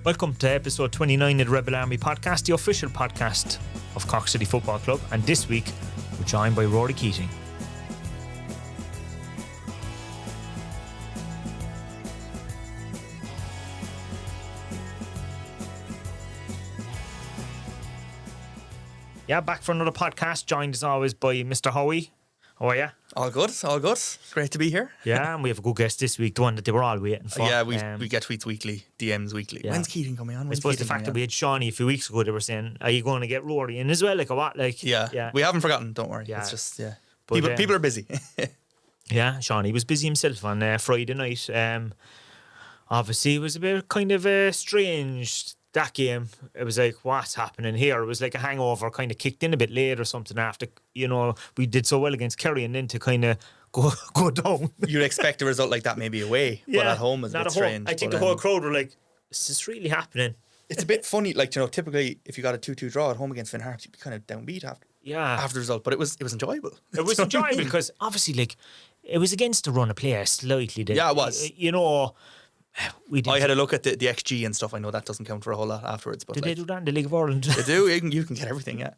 Welcome to episode 29 of the Rebel Army podcast, the official podcast of Cork City Football Club. And this week, we're joined by Ruairí Keating. Yeah, back for another podcast, joined as always by Mr. Howie. How are you? All good, all good. Great to be here. Yeah, and we have a good guest this week, the one that they were all waiting for. Yeah, we get tweets weekly, DMs weekly. Yeah. When's Keating coming on? I suppose the fact that we had Seani a few weeks ago, they were saying, are you going to get Ruairí in as well? Like, or what? Like, yeah. We haven't forgotten, don't worry. Yeah. It's just, But, people are busy. Yeah, Seani was busy himself on Friday night. Obviously, it was a bit kind of strange, that game. It was like, what's happening here? It was like a hangover kind of kicked in a bit late or something after, we did so well against Kerry and then to kind of go down. You'd expect a result like that maybe away, but at home is a bit strange. I think the whole crowd were like, is this really happening? It's a bit funny, like, typically if you got a 2-2 draw at home against Finn Harps, you'd be kind of downbeat after the result, but it was enjoyable. It was enjoyable because obviously, like, it was against the run of play slightly. Yeah, it was. I had a look at the XG and stuff. I know that doesn't count for a whole lot afterwards. But did they do that in the League of Ireland? They do. You can get everything, yeah.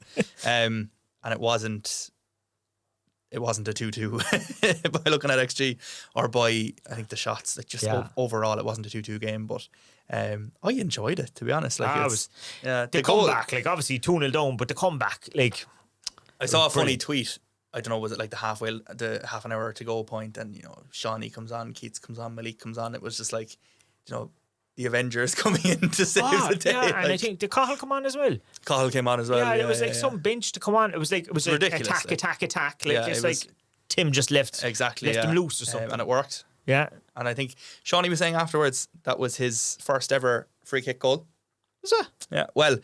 And it wasn't a 2-2 by looking at XG or by, I think, the shots. Like overall, it wasn't a 2-2 game, but I enjoyed it, to be honest. Like the comeback, like obviously 2-0 down, but the comeback, like, I saw a funny tweet. I don't know, was it like the half an hour to go point, and Seani comes on, Keats comes on, Malik comes on. It was just like, the Avengers coming in to save the day. Yeah, and I think did Cahill come on as well? Cahill came on as well. Yeah, it was like some bench to come on. It was ridiculous. Attack. Like it's like Tim just left him loose or something, and it worked. Yeah, and I think Seani was saying afterwards that was his first ever free kick goal. Was it? Yeah. Well,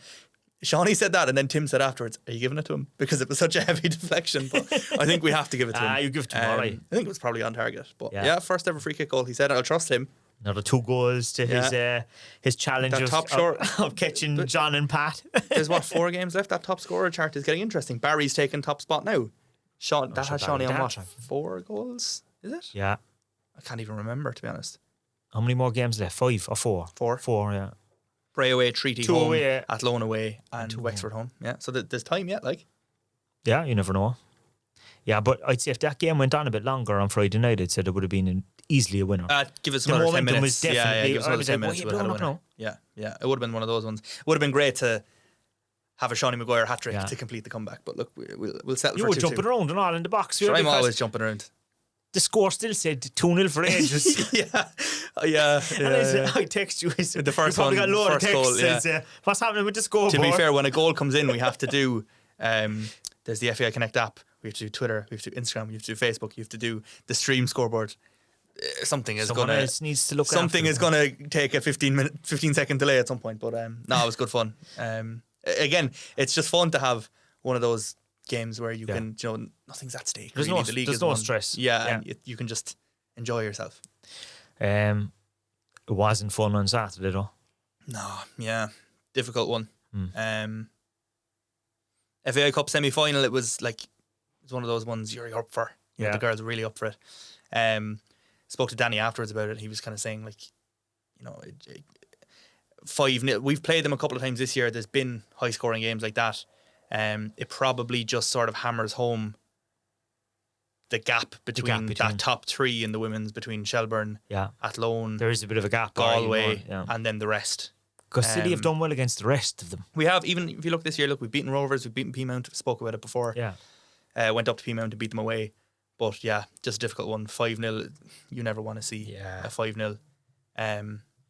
Seani said that, and then Tim said afterwards, are you giving it to him? Because it was such a heavy deflection. But I think we have to give it to him. You give it to him, all right. I think it was probably on target. But first ever free kick goal. He said, I'll trust him. Another 2 goals to his challenge of catching John and Pat. There's 4 games left. That top scorer chart is getting interesting. Barry's taking top spot now. That has Seani on what? 4 goals? Is it? Yeah. I can't even remember, to be honest. How many more games left? 5 or 4? 4. 4, yeah. Bray away, Treaty 2 home, away, Athlone away, and Wexford home. Yeah, so there's time yet, like. Yeah, you never know. Yeah, but I'd say if that game went on a bit longer on Friday night, I'd say it would have been easily a winner. Give us another 10 minutes. Was definitely, give us another 10 minutes. Yeah. It would have been one of those ones. It would have been great to have a Seani Maguire hat-trick to complete the comeback, but look, we'll settle for 2-2. You were jumping around and all in the box. Sure, I'm always jumping around. The score still said 2-0 for ages. I text you. The first you one, got a load of texts. Goal, says, what's happening with the scoreboard? To be fair, when a goal comes in, we have to do. There's the FAI Connect app. We have to do Twitter. We have to do Instagram. We have to do Facebook. You have to do the stream scoreboard. Something is going to take a 15-second delay at some point. But it was good fun. Again, it's just fun to have one of those games where you can, nothing's at stake. There's really. no stress. Yeah, and you can just enjoy yourself. It wasn't fun on Saturday though. No, difficult one. FAI Cup semi-final, it was one of those ones you're up for. The girls are really up for it. Spoke to Danny afterwards about it. He was kind of saying 5-0. We've played them a couple of times this year. There's been high-scoring games like that. It probably just sort of hammers home the gap between that top 3 in the women's, between Shelburne, Athlone. There is a bit of a gap. Galway, and then the rest. Because City have done well against the rest of them. We have, even if you look this year, we've beaten Rovers, we've beaten Peamount, spoke about it before. Yeah. Went up to Peamount to beat them away. But just a difficult one. 5-0, you never want to see a 5-0.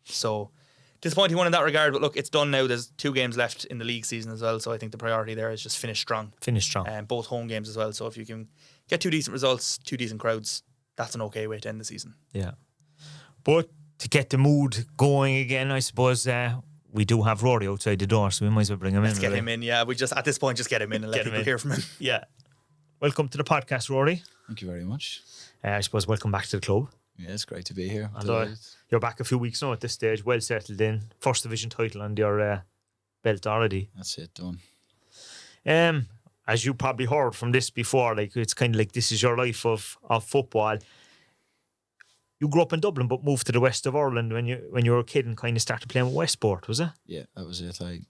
So disappointing one in that regard, but look, it's done now. There's 2 games left in the league season as well, so I think the priority there is just finish strong. Both home games as well, so if you can get 2 decent results, 2 decent crowds, that's an okay way to end the season. Yeah. But to get the mood going again, I suppose we do have Ruairí outside the door, so we might as well bring him in. Let's get him in, we just, at this point, just get him in and let people hear from him. Yeah. Welcome to the podcast, Ruairí. Thank you very much. I suppose welcome back to the club. Yeah, it's great to be here. You're back a few weeks now at this stage, well settled in, first division title under your belt already. That's it, done. As you probably heard from this before, it's kind of like this is your life of football. you grew up in Dublin but moved to the west of Ireland when you were a kid and kind of started playing with Westport, was it? Yeah, that was it. I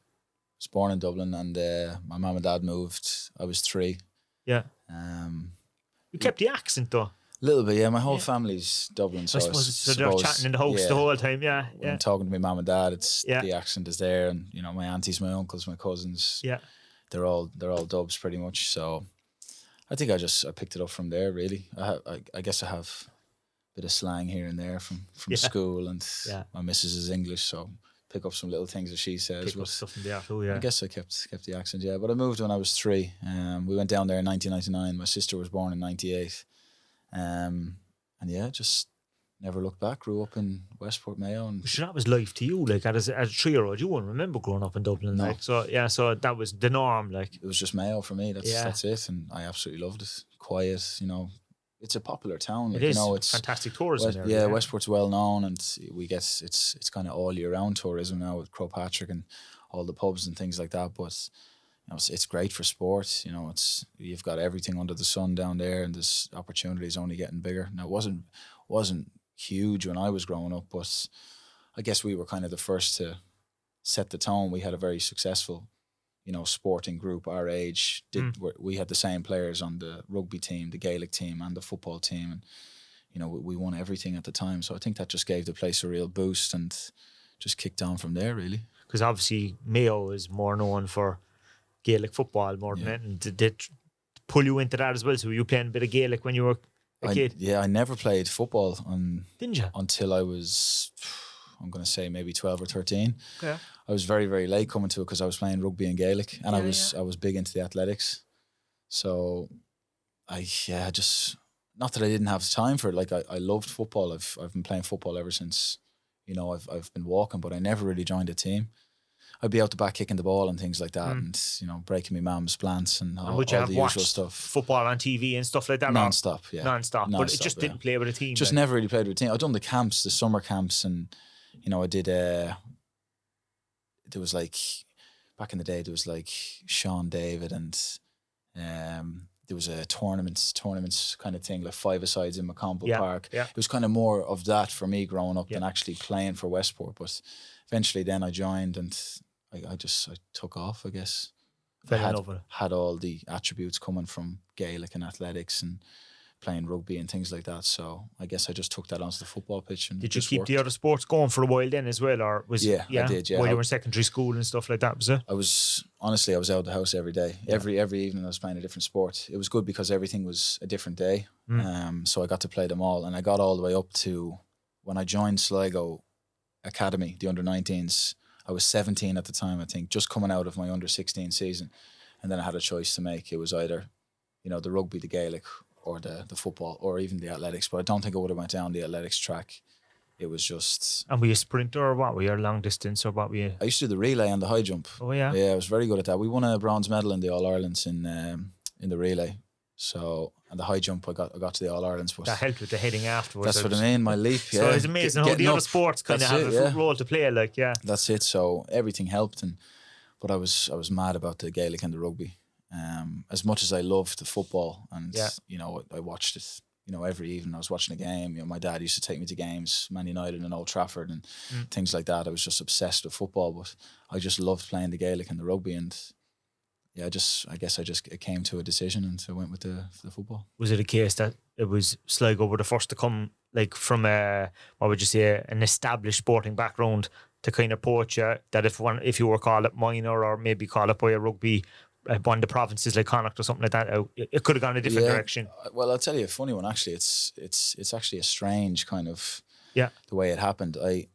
was born in Dublin, and my mum and dad moved. I was 3. Yeah. You kept the accent though. A little bit, yeah. My whole family's Dublin, so so they're chatting in the house the whole time, yeah. When I'm talking to my mum and dad, it's Yeah. the accent is there, and my aunties, my uncles, my cousins, Yeah. they're all Dubs pretty much. So I think I picked it up from there. Really, I guess I have a bit of slang here and there from school, and my missus is English, so pick up some little things that she says. Pick up stuff from there too, yeah. I guess I kept the accent, yeah. But I moved when I was 3. We went down there in 1999. My sister was born in 98. And yeah, just never looked back. Grew up in Westport, Mayo. And sure, that was life to you. Like as a 3-year-old, you wouldn't remember growing up in Dublin. No. Like so that was the norm. Like it was just Mayo for me. That's it, and I absolutely loved it. Quiet, It's a popular town. Like, it is. It's fantastic tourism there. Yeah, Westport's well known, and we get it's kind of all year round tourism now with Croagh Patrick and all the pubs and things like that. But it's great for sport. You've got everything under the sun down there, and this opportunity is only getting bigger. Now, it wasn't huge when I was growing up, but I guess we were kind of the first to set the tone. We had a very successful, sporting group our age. We had the same players on the rugby team, the Gaelic team, and the football team, and we won everything at the time. So I think that just gave the place a real boost and just kicked on from there, really. Because obviously Mayo is more known for Gaelic football more than anything. Did they pull you into that as well? So were you playing a bit of Gaelic when you were a kid? Yeah, I never played football Didn't you? Until I was, I'm going to say maybe 12 or 13. Okay. I was very, very late coming to it because I was playing rugby and Gaelic, and I was big into the athletics. So just not that I didn't have time for it. Like I loved football. I've been playing football ever since, I've been walking, but I never really joined a team. I'd be out the back kicking the ball and things like that, and breaking my mum's plants and all the usual stuff. Football on TV and stuff like that. Non-stop, yeah. Non-stop, but it just didn't play with a team. Just never really played with a team. I'd done the camps, the summer camps, and I did. There was like back in the day, there was like Sean David, and there was a tournaments kind of thing, like 5-a-sides in McConville Park. Yeah. It was kind of more of that for me growing up than actually playing for Westport. But eventually, then I joined, and I took off, I guess. I had all the attributes coming from Gaelic and athletics and playing rugby and things like that. So I guess I just took that onto the football pitch. And did you keep the other sports going for a while then as well, or was I did. Yeah, while you were in secondary school and stuff like that, was it? I was out of the house every day. Yeah. Every evening I was playing a different sport. It was good because everything was a different day. So I got to play them all, and I got all the way up to when I joined Sligo Academy, the under-19s. I was 17 at the time, I think, just coming out of my under-16 season. And then I had a choice to make. It was either, the rugby, the Gaelic, or the football, or even the athletics. But I don't think I would have went down the athletics track. It was just... And were you a sprinter, or what? Were you a long distance, or what were you... I used to do the relay and the high jump. Oh, yeah? Yeah, I was very good at that. We won a bronze medal in the All-Irelands in the relay. So, and the high jump, I got to the All-Irelands. But that helped with the heading afterwards. That's what I mean, my leap, So it's amazing how the other sports kind of have a role to play, like, yeah. That's it, so everything helped. But I was mad about the Gaelic and the rugby. As much as I loved the football, and, I watched it, every evening I was watching a game. My dad used to take me to games, Man United and Old Trafford and things like that. I was just obsessed with football, but I just loved playing the Gaelic and the rugby, and it came to a decision, and so I went with the football. Was it a case that it was Sligo were the first to come, like, from an established sporting background to kind of poach you, that if you were called up minor or maybe called up by a rugby, one of the provinces like Connacht or something like that, it could have gone a different direction? Well, I'll tell you a funny one, actually. It's actually a strange kind of the way it happened. I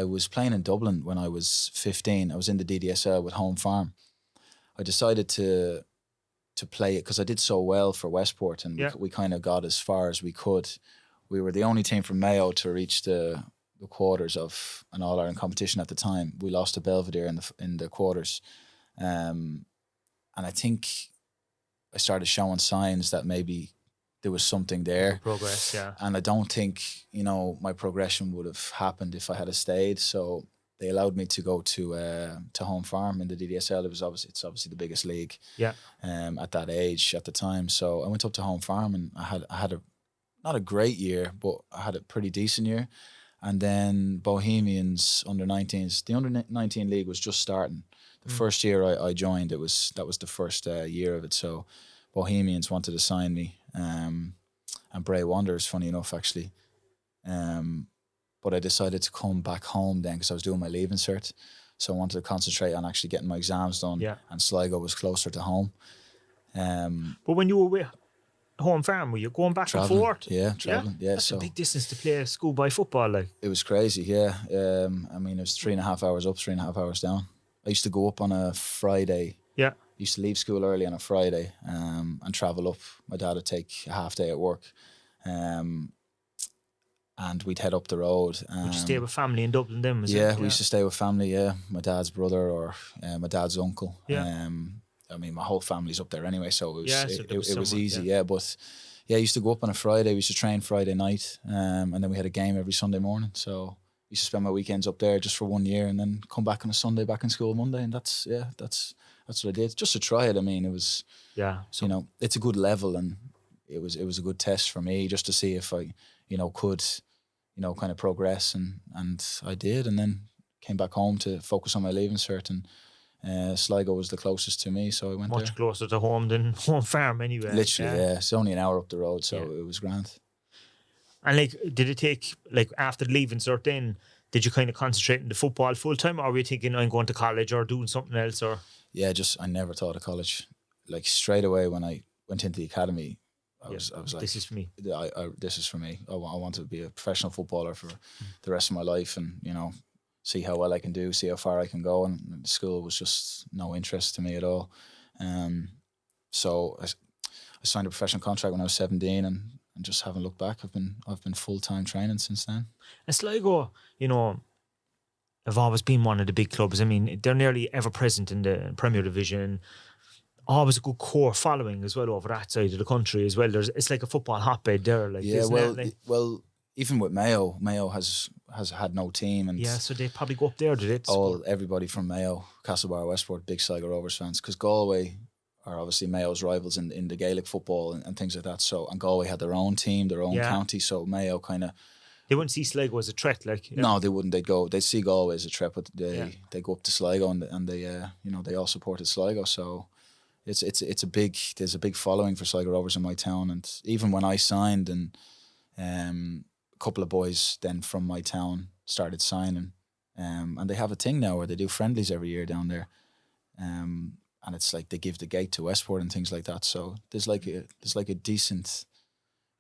was playing in Dublin when I was 15. I was in the DDSL with Home Farm. I decided to play it because I did so well for Westport, and we kind of got as far as we could. We were the only team from Mayo to reach the quarters of an All-Ireland competition at the time. We lost to Belvedere in the quarters. And I think I started showing signs that maybe there was something there. Progress, yeah. And I don't think, my progression would have happened if I had stayed. So they allowed me to go to Home Farm in the DDSL. It's obviously the biggest league. Yeah. At that age, at the time. So I went up to Home Farm, and I had not a great year, but I had a pretty decent year. And then Bohemians under-19s. The under-19 league was just starting. The first year I joined, that was the first year of it. So Bohemians wanted to sign me, and Bray Wanderers, funny enough, actually. But I decided to come back home then because I was doing my leaving cert. So I wanted to concentrate on actually getting my exams done. Yeah. And Sligo was closer to home. But when you were with home farm, were you going back and forth? Yeah, traveling. Yeah, that's a big distance to play schoolboy football. Like, it was crazy. Yeah, I mean, it was 3.5 hours up, 3.5 hours down. I used to go up on a Friday. Yeah. Used to leave school early on a Friday, and travel up. My dad would take a half day at work, and we'd head up the road. Would you stay with family in Dublin then? We used to stay with family. Yeah, my dad's brother or my dad's uncle. Yeah. I mean, my whole family's up there anyway, so it was easy. Yeah. But I used to go up on a Friday. We used to train Friday night, and then we had a game every Sunday morning. So I used to spend my weekends up there just for 1 year, and then come back on a Sunday, back in school Monday, and that's what I did, just to try it. I mean, it was it's a good level, and it was a good test for me just to see if I could kind of progress, and I did, and then came back home to focus on my leaving cert, and Sligo was the closest to me, so I went much closer to home than home farm anyway. Literally, yeah. It's only an hour up the road, so it was grand. And like, did it take, like, after leaving cert then, did you kind of concentrate on the football full time, or were you thinking I'm going to college or doing something else? Or I never thought of college. Like, straight away when I went into the academy, I was like, this is for me. This is for me. I want to be a professional footballer for the rest of my life, and see how well I can do, see how far I can go. And school was just no interest to me at all. So I signed a professional contract when I was 17, and just haven't looked back. I've been full-time training since then. And Sligo, have always been one of the big clubs. I mean, they're nearly ever present in the Premier Division. Always a good core following as well over that side of the country as well. It's like a football hotbed there. Like, well, even with Mayo has had no team, and so they probably go up there, did it? Everybody from Mayo, Castlebar, Westport, big Sligo Rovers fans, because Galway are obviously Mayo's rivals in the Gaelic football and things like that. So, and Galway had their own team, their own county, so Mayo kind of, they wouldn't see Sligo as a threat, like. No, they wouldn't. They'd see Galway as a threat, but they go up to Sligo, and they all supported Sligo. So there's a big following for Sligo Rovers in my town, and even when I signed, and a couple of boys then from my town started signing, and they have a thing now where they do friendlies every year down there, and it's like they give the gate to Westport and things like that. So there's like a decent,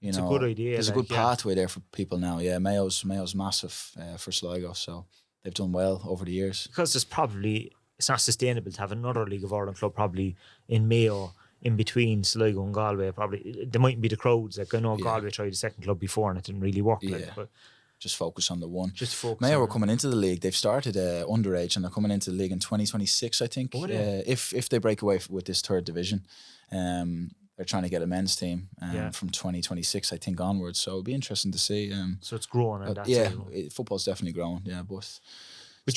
it's a good idea. There's a good pathway there for people now. Yeah, Mayo's massive for Sligo, so they've done well over the years. Because it's not sustainable to have another League of Ireland club probably in Mayo, in between Sligo and Galway. Probably there mightn't be the crowds. Like, I know Galway tried a second club before and it didn't really work. But just focus on the one. Just focus. Mayo were coming into the league. They've started underage, and they're coming into the league in 2026, I think. If they break away with this third division, they're trying to get a men's team from 2026, I think, onwards. So it'll be interesting to see. So it's growing. And football's definitely growing. Yeah, but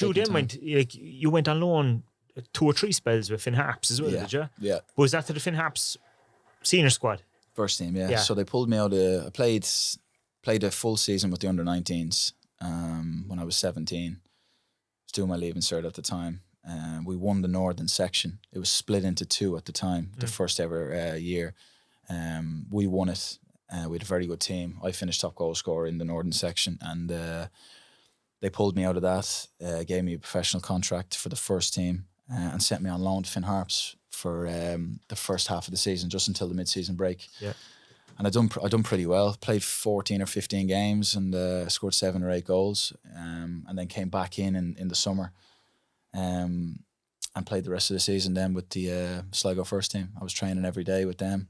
you then you went on loan 2 or 3 spells with Finn Harps as well, did you? Yeah. But was that to the Finn Harps senior squad? First team, yeah. So they pulled me out. I played a full season with the under-19s when I was 17. I was doing my leaving cert at the time. We won the Northern section. It was split into 2 at the time, the first ever year. We won it. We had a very good team. I finished top goal scorer in the Northern section, and they pulled me out of that, gave me a professional contract for the first team, and sent me on loan to Finn Harps for the first half of the season, just until the mid-season break. Yeah. And I done pretty well. Played 14 or 15 games and scored 7 or 8 goals, and then came back in the summer, and played the rest of the season then with the Sligo first team. I was training every day with them.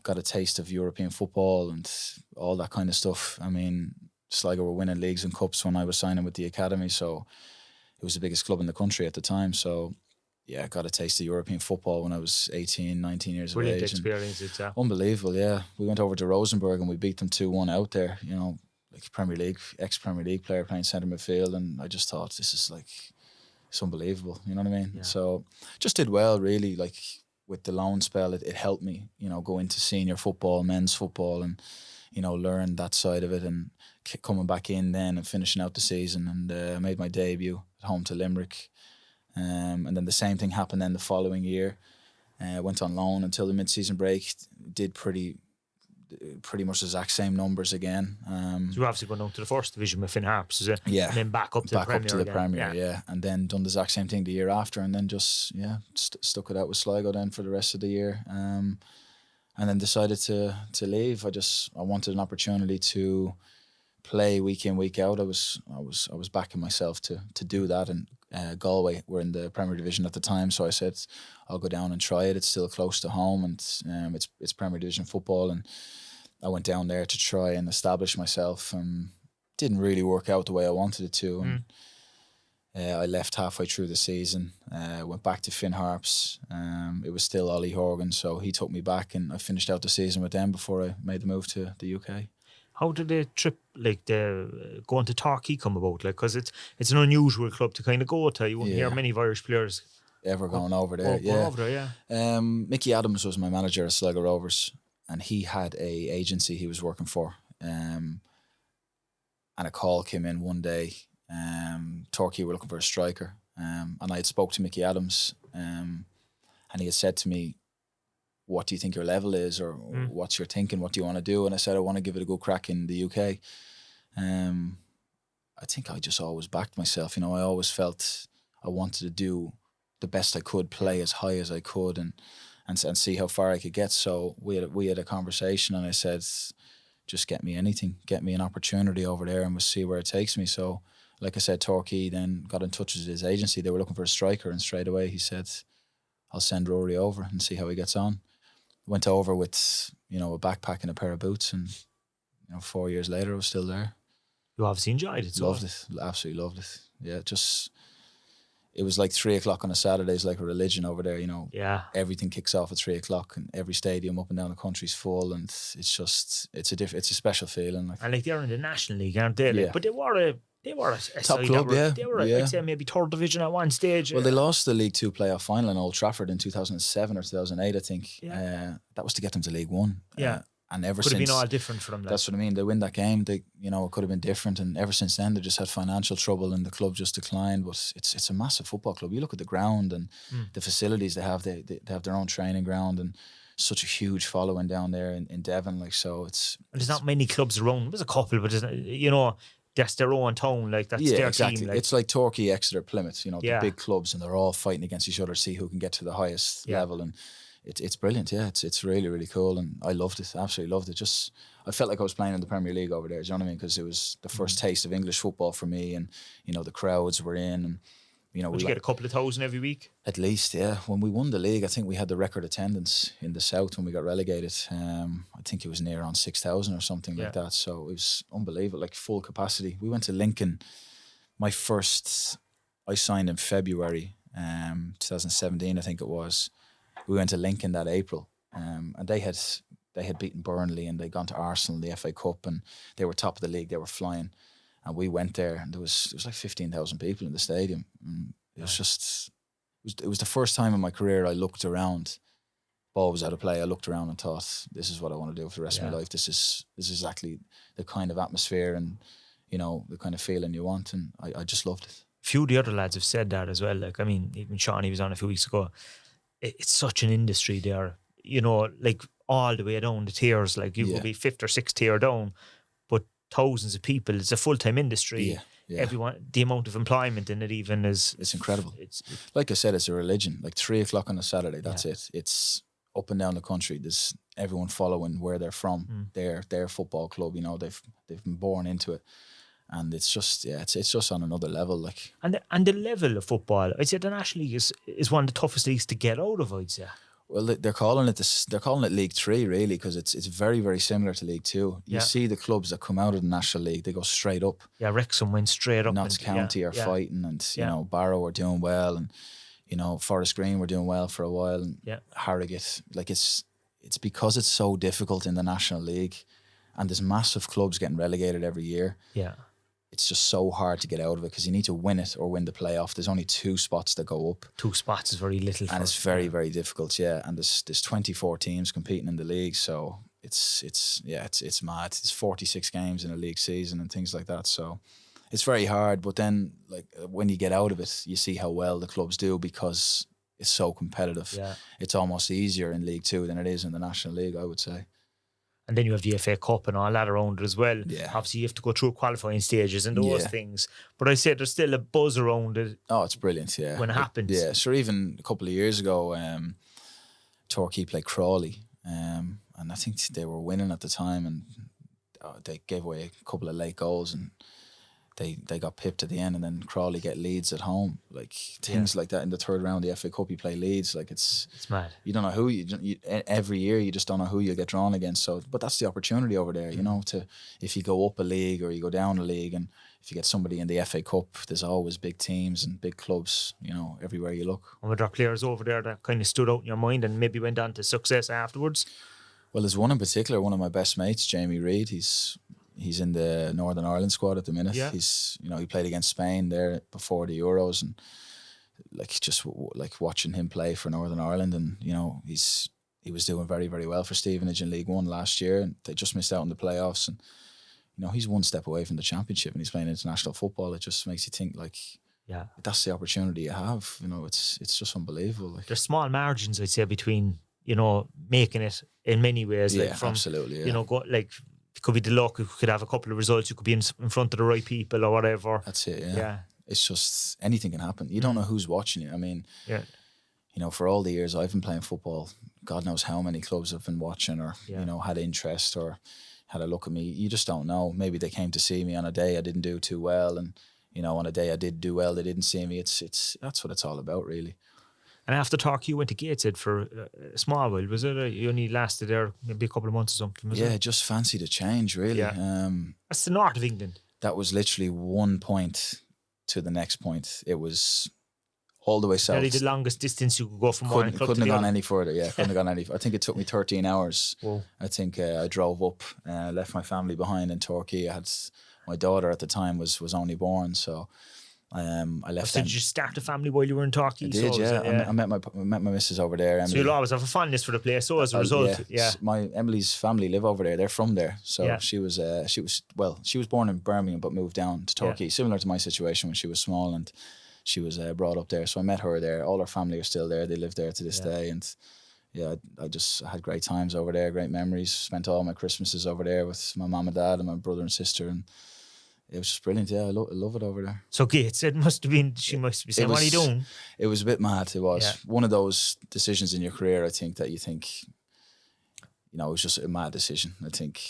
Got a taste of European football and all that kind of stuff. I mean, Sligo were winning leagues and cups when I was signing with the academy, so it was the biggest club in the country at the time. So yeah, got a taste of European football when I was 18, 19 years of age. Brilliant experience, it's unbelievable, yeah. We went over to Rosenborg and we beat them 2-1 out there, like Premier League, ex-Premier League player playing centre midfield, and I just thought, this is like, it's unbelievable, you know what I mean? Yeah. So just did well, really. Like, with the loan spell, it helped me, go into senior football, men's football, and learn that side of it, and coming back in then and finishing out the season, and I made my debut at home to Limerick, and then the same thing happened then the following year. Went on loan until the mid-season break, did pretty much the exact same numbers again. So you're obviously going down to the first division with Finn Harps, is it? Yeah. And then back up to the Premier. Yeah. And then done the exact same thing the year after, and then just stuck it out with Sligo then for the rest of the year. And then decided to leave. I wanted an opportunity to play week in, week out. I was backing myself to do that, and Galway were in the Premier Division at the time, so I said I'll go down and try it. It's still close to home, and it's Premier Division football, and I went down there to try and establish myself, and didn't really work out the way I wanted it to. And I left halfway through the season, went back to Finn Harps. It was still Ollie Horgan, so he took me back, and I finished out the season with them before I made the move to the UK. How did the trip, going to Torquay come about? Because it's an unusual club to kind of go to. You wouldn't hear many of Irish players ever going over there. Mickey Adams was my manager at Sligo Rovers, and he had a agency he was working for. And a call came in one day. Torquay were looking for a striker, and I had spoke to Mickey Adams, and he had said to me, what do you think your level is, or what's your thinking, what do you want to do? And I said, I want to give it a good crack in the UK. I think I just always backed myself. I always felt I wanted to do the best I could, play as high as I could, and see how far I could get. So we had a conversation, and I said, just get me anything, get me an opportunity over there, and we'll see where it takes me. So like I said, Torquay then got in touch with his agency. They were looking for a striker, and straight away he said, I'll send Rory over and see how he gets on. Went over with, a backpack and a pair of boots, and 4 years later I was still there. You obviously enjoyed it. Loved it, absolutely loved it. Yeah, it was like 3 o'clock on a Saturday. It's like a religion over there, Yeah. Everything kicks off at 3 o'clock, and every stadium up and down the country's full, and it's a special feeling. And they're in the National League, aren't they? Yeah. But they were a top club, They were, I'd say, maybe third division at one stage. Well, they lost the League Two playoff final in Old Trafford in 2007 or 2008, I think. Yeah. That was to get them to League One. Yeah. And ever could since, have been all different for them. That's what I mean. They win that game. It could have been different. And ever since then, they just had financial trouble, and the club just declined. But it's a massive football club. You look at the ground and the facilities they have. They have their own training ground, and such a huge following down there in Devon. There's not many clubs around. There's a couple, but that's their own town. That's their exactly. team. It's like Torquay, Exeter, Plymouth. Yeah. The big clubs, and they're all fighting against each other to see who can get to the highest level. And it's brilliant. Yeah, it's really, really cool, and I loved it. Absolutely loved it. Just I felt like I was playing in the Premier League over there. Do you know what I mean? Because it was the first taste of English football for me, and the crowds were in, and Would you get a couple of thousand every week? At least, yeah. When we won the league, I think we had the record attendance in the south when we got relegated. I think it was near on 6,000 or something like that. So it was unbelievable, like full capacity. We went to Lincoln. I signed in February 2017, I think it was. We went to Lincoln that April, and they had beaten Burnley, and they'd gone to Arsenal in the FA Cup, and they were top of the league. They were flying. And we went there, and there was like 15,000 people in the stadium. And it was the first time in my career I looked around. Ball was out of play. I looked around and thought, this is what I want to do for the rest of my life. This is exactly the kind of atmosphere and the kind of feeling you want. And I just loved it. A few of the other lads have said that as well. Even Seani was on a few weeks ago. It's such an industry there. All the way down the tiers. You could be fifth or sixth tier down. Thousands of people. It's a full-time industry. Yeah. Everyone, the amount of employment in it even is... It's incredible. Like I said, it's a religion. 3 o'clock on a Saturday, that's it. It's up and down the country. There's everyone following where they're from. Their football club, they've been born into it. And it's just, it's just on another level. And the level of football, I'd say the National League is one of the toughest leagues to get out of, I'd say. Well, they're calling it League 3 really, because it's very, very similar to League 2. You see the clubs that come out of the National League, they go straight up. Yeah, Wrexham went straight up. Notts County are fighting, and Barrow are doing well, and Forest Green were doing well for a while, and Harrogate. It's because it's so difficult in the National League, and there's massive clubs getting relegated every year. Yeah. it's just so hard to get out of it because you need to win it or win the playoff. There's only 2 spots that go up. 2 spots is very little. And it's very, very difficult, yeah. And there's 24 teams competing in the league, so it's mad. It's 46 games in a league season and things like that. So it's very hard. But then, like, when you get out of it, you see how well the clubs do because it's so competitive. Yeah. It's almost easier in League Two than it is in the National League, I would say. And then you have the FA Cup and all that around it as well. Yeah. Obviously, you have to go through qualifying stages and those things. But I say there's still a buzz around it. Oh, it's brilliant, yeah. When it happens. Yeah, sure, even a couple of years ago, Torquay played Crawley. And I think they were winning at the time and they gave away a couple of late goals and they got pipped at the end, and then Crawley get Leeds at home, like things like that. In the third round of the FA Cup, you play Leeds, like it's mad. You don't know who you every year you just don't know who you'll get drawn against. So, but that's the opportunity over there, you know, to if you go up a league or you go down a league, and if you get somebody in the FA Cup, there's always big teams and big clubs, you know, everywhere you look. And were there players over there that kind of stood out in your mind and maybe went on to success afterwards? Well, there's one in particular, one of my best mates, Jamie Reid. He's in the Northern Ireland squad at the minute. Yeah. He's, you know, he played against Spain there before the Euros, and like watching him play for Northern Ireland, and you know he was doing very, very well for Stevenage in League One last year, and they just missed out in the playoffs, and you know he's one step away from the championship, and he's playing international football. It just makes you think like, yeah, that's the opportunity you have. You know, it's just unbelievable. Like, there's small margins, I'd say, between, you know, making it in many ways. Yeah, like from, absolutely. Yeah. You know, it could be the luck. You could have a couple of results. You could be in front of the right people or whatever. That's it. Yeah. It's just anything can happen. You don't know who's watching you. I mean, you know, for all the years I've been playing football, God knows how many clubs have been watching or you know had interest or had a look at me. You just don't know. Maybe they came to see me on a day I didn't do too well, and you know, on a day I did do well, they didn't see me. It's that's what it's all about, really. And after Torquay, you went to Gateshead for a small while, was it? You only lasted there maybe a couple of months or something, was it? Just fancied a change, really. Yeah. That's the north of England. That was literally one point to the next point. It was all the way south. Nearly the longest distance you could go from one club to the other. Couldn't have gone any further, couldn't have gone any. I think it took me 13 hours. Whoa. I think I drove up, left my family behind in Torquay. I had my daughter at the time was only born, so I left. So did you start a family while you were in Torquay? I did, I met my missus over there. Emily. So you'll always have a fondness for the place. So as a result, my Emily's family live over there. They're from there, so she was born in Birmingham but moved down to Torquay, similar to my situation when she was small, and she was brought up there. So I met her there. All her family are still there. They live there to this day, and I had great times over there, great memories. Spent all my Christmases over there with my mum and dad and my brother and sister, and it was just brilliant. Yeah, I love it over there. So Gateshead she must be saying, what are you doing? It was a bit mad. It was one of those decisions in your career, I think, that you think, you know, it was just a mad decision. I think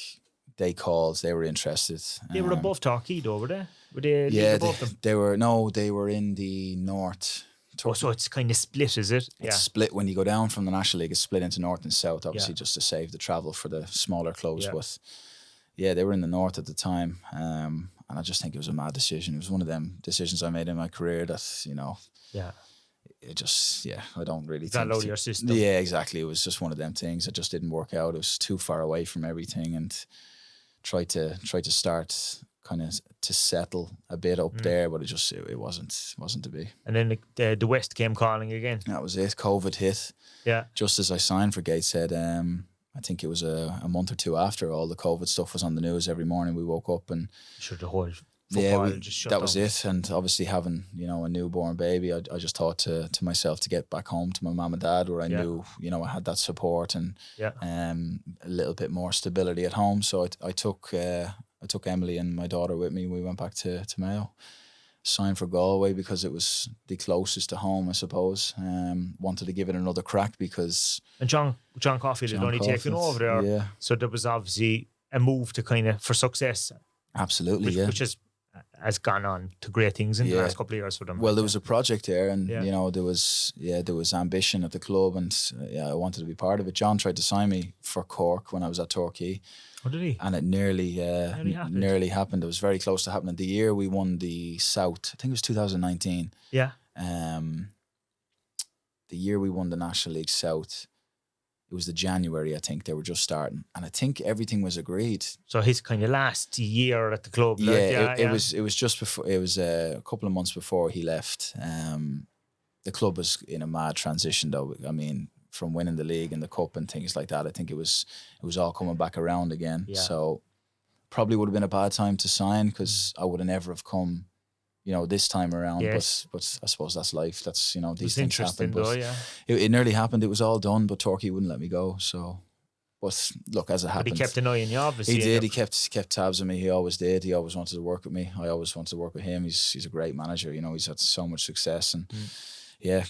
they called, they were interested. They were above Torquay though, were they? Were they above them? They were in the north. So it's kind of split, is it? It's split when you go down from the National League. It's split into north and south, obviously, just to save the travel for the smaller clubs. But they were in the north at the time, and I just think it was a mad decision. It was one of them decisions I made in my career that, you know, it just, I don't really think. Got out of your system. Yeah, exactly. It was just one of them things that just didn't work out. It was too far away from everything, and tried to start kind of to settle a bit up there, but it wasn't to be. And then the West came calling again. That was it. COVID hit. Yeah. Just as I signed for Gateshead, I think it was a month or two after all the COVID stuff was on the news. Every morning we woke up and the whole football just shut down. That was it. And obviously having, you know, a newborn baby, I just thought to myself to get back home to my mum and dad, where I knew, you know, I had that support and a little bit more stability at home. So I took Emily and my daughter with me. We went back to Mayo. Signed for Galway because it was the closest to home, I suppose. Wanted to give it another crack because... And John Caulfield had only taken over there. Yeah. So there was obviously a move to kind of, for success. Absolutely, which has gone on to great things in the last couple of years for them. Well, there was a project there, and you know, there was ambition at the club, and I wanted to be part of it. John tried to sign me for Cork when I was at Torquay. Oh, did he? And it nearly happened. It was very close to happening. The year we won the South, I think it was 2019. Yeah. The year we won the National League South, it was the January, I think they were just starting, and I think everything was agreed. So his kind of last year at the club. It was just before. It was a couple of months before he left. The club was in a mad transition, though. I mean, from winning the league and the cup and things like that, I think it was all coming back around again. Yeah. So probably would have been a bad time to sign, because I would have never have come, this time around. Yes. But I suppose that's life. That's, these things happen. But it nearly happened. It was all done, but Torquay wouldn't let me go. So, but look, as it happened. But he kept an eye on you, obviously. He did. He kept tabs on me. He always did. He always wanted to work with me. I always wanted to work with him. He's a great manager. He's had so much success, and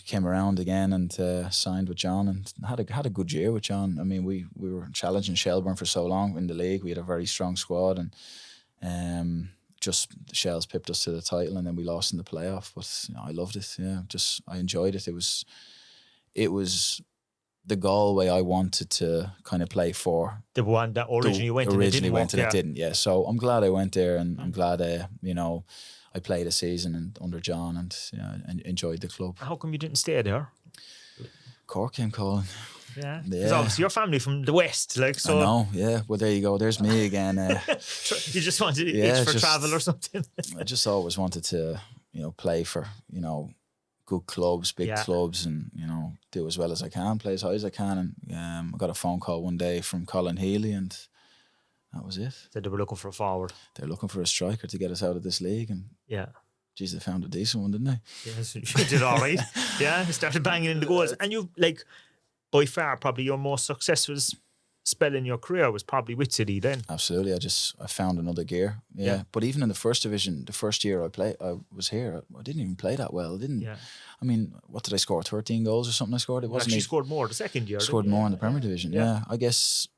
came around again and signed with John, and had a good year with John. I mean, we were challenging Shelbourne for so long in the league. We had a very strong squad, and just the Shells pipped us to the title, and then we lost in the playoff. But I loved it. Yeah, I enjoyed it. It was the Galway I wanted to kind of play for. The one that originally went and it didn't. Yeah, so I'm glad I went there, and I'm glad I played a season under John, and enjoyed the club. How come you didn't stay there? Cork came calling. Yeah, because obviously your family from the west, so. I know, yeah. Well, there you go. There's me again. You just wanted itch for travel or something. I just always wanted to, play for, good clubs, big clubs, and do as well as I can, play as high as I can. And I got a phone call one day from Colin Healy, and that was it. Said they were looking for a forward. They're looking for a striker to get us out of this league, and geez, they found a decent one, didn't they? Yes, you did all right. Yeah, started banging in the goals, and you by far probably your most successful spell in your career was probably with City then. Absolutely, I found another gear. Yeah, but even in the first division, the first year I was here, I didn't even play that well. I didn't. Yeah. I mean, what did I score? 13 goals or something? I scored. It wasn't. Actually, scored more the second year. Scored more in the Premier Division. Yeah. I guess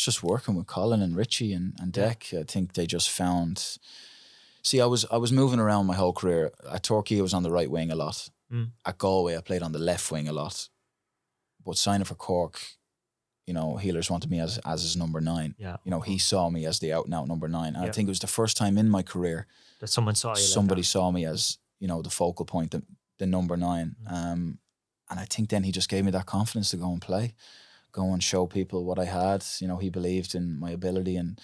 just working with Colin and Richie and Deck, I think they just found. See, I was moving around my whole career. At Torquay, I was on the right wing a lot. At Galway, I played on the left wing a lot. But signing for Cork, Healers wanted me as his number 9. Yeah. He saw me as the out and out number 9. And I think it was the first time in my career that someone saw you. Somebody saw me as, the focal point, the number 9. And I think then he just gave me that confidence to go and play, go and show people what I had. He believed in my ability, and